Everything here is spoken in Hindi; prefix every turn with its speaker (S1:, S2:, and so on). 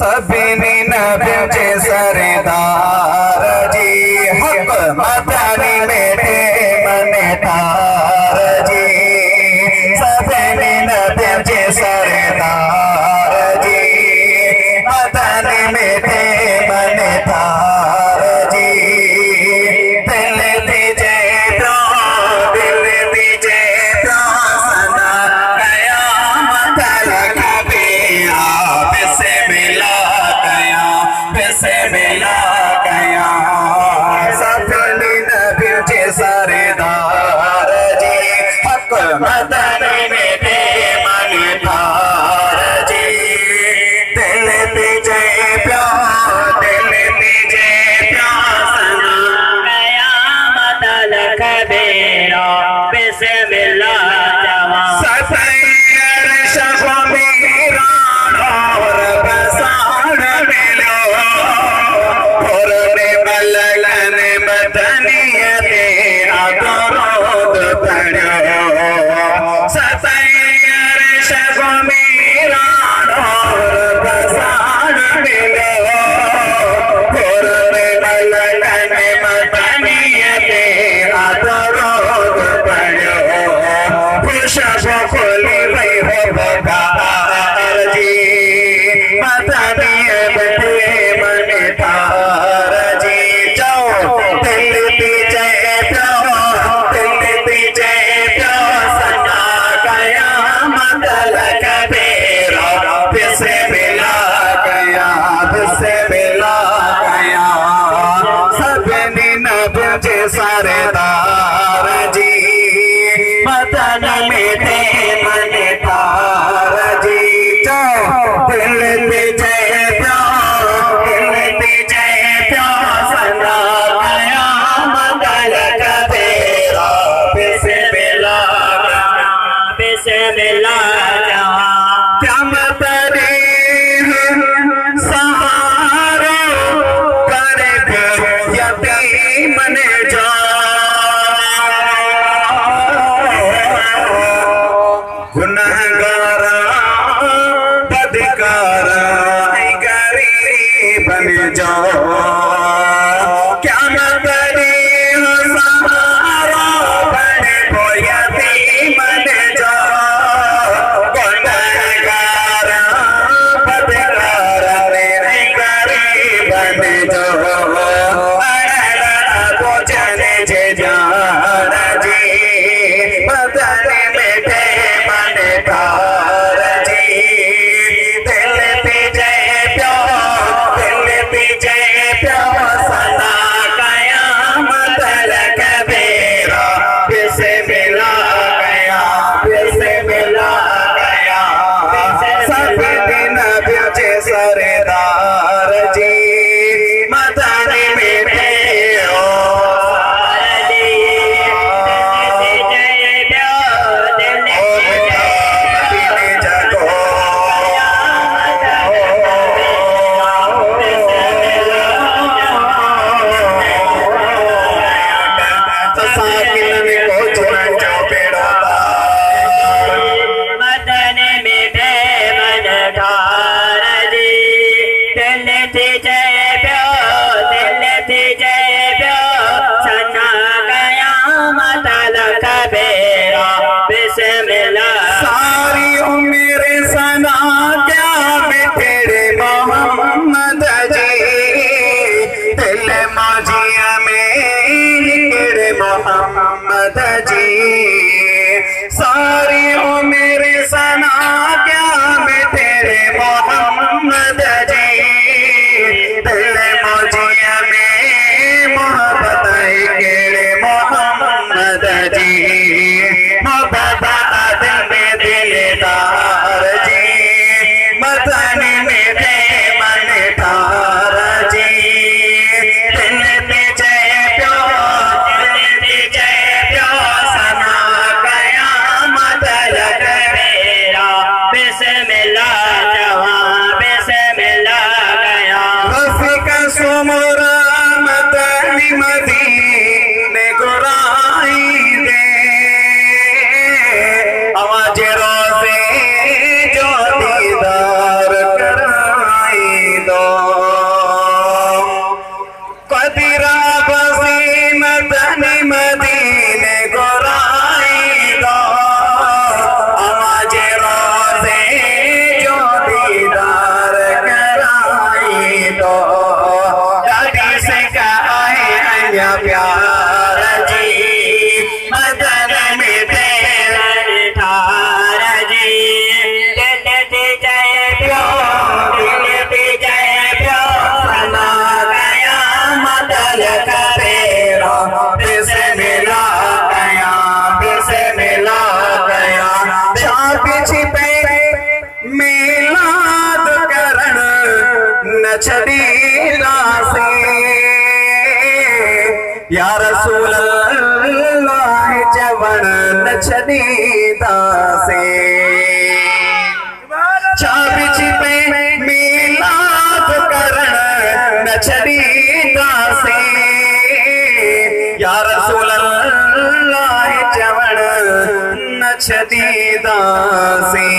S1: सभिनी नबियुनि जे सरदार जी हक़ मदनी मेटे मन तार जी सभिनी नबियुनि जे सरदार जी मदनी मेटे मन तार जी दिल दीजे प्यो सना कयामत लॻिया बिस्मिल्लाह कया सभिनी नबियुनि जे सरदार जी हक़ मदनी मेटे मन तार जी दिल दीजे प्यो सना
S2: कयामत लॻिया बिस्मिल्लाह जवां
S1: सतैर शब मीरान और बसाण मिलो और मलकन मदनीयते दरूद पढ़ो सतैर शब मीरान और बसाण मिलो और मलकन मदनीयते दरूद पढ़ो खुशब खोली वही हो बकार जी मदनी बटे मन तार जी जाओ दिल दीजे प्यो सना कयामत लॻिया बिस्मिल्लाह कया सभिनी नबियुनि जे सरदार जी मदनी मेटे मन तार जी जाओ दिल दीजे प्यो सना कयामत लॻिया
S2: बिस्मिल्लाह जवां
S1: क़यामत रे सहारो करे यतीम ने जा गुनहगार बदकार गरीब ने जा क़यामत रे सहारो करे यतीम ने जा गुनहगार बदकार गरीब ने जा बोझने जे जान जी मदनी मेटे मन तार जी दिल दीजे प्यो सना कयामत लॻिया बिस्मिल्लाह कया सभिनी नबियुनि जे सरदार जी मदनी मेटे
S2: मदनी मेटे मन तार जी दिल दीजे प्यो सना कयामत लॻिया बिस्मिल्लाह
S1: सारी उम्र सना क्या में तेरे मोहम्मद जी दिल मौजिया में तेरे मोहम्मद जी सारी उम्र सना क्या में तेरे मोहम्मद जी दिल मौजिया में मोहब्बत केड़े मोहम्मद जी मोहब्बत में दिलदार जी मदनी मेटे मन तार जी दिल दीजे प्यो सना कयामत लॻिया बिस्मिल्लाह जवां छॾींदासीं या रसूल अल्लाह चवण न छॾींदासीं छा बिछ पे मिलाद करण न छॾींदासीं या रसूल अल्लाह चवण न छॾींदासीं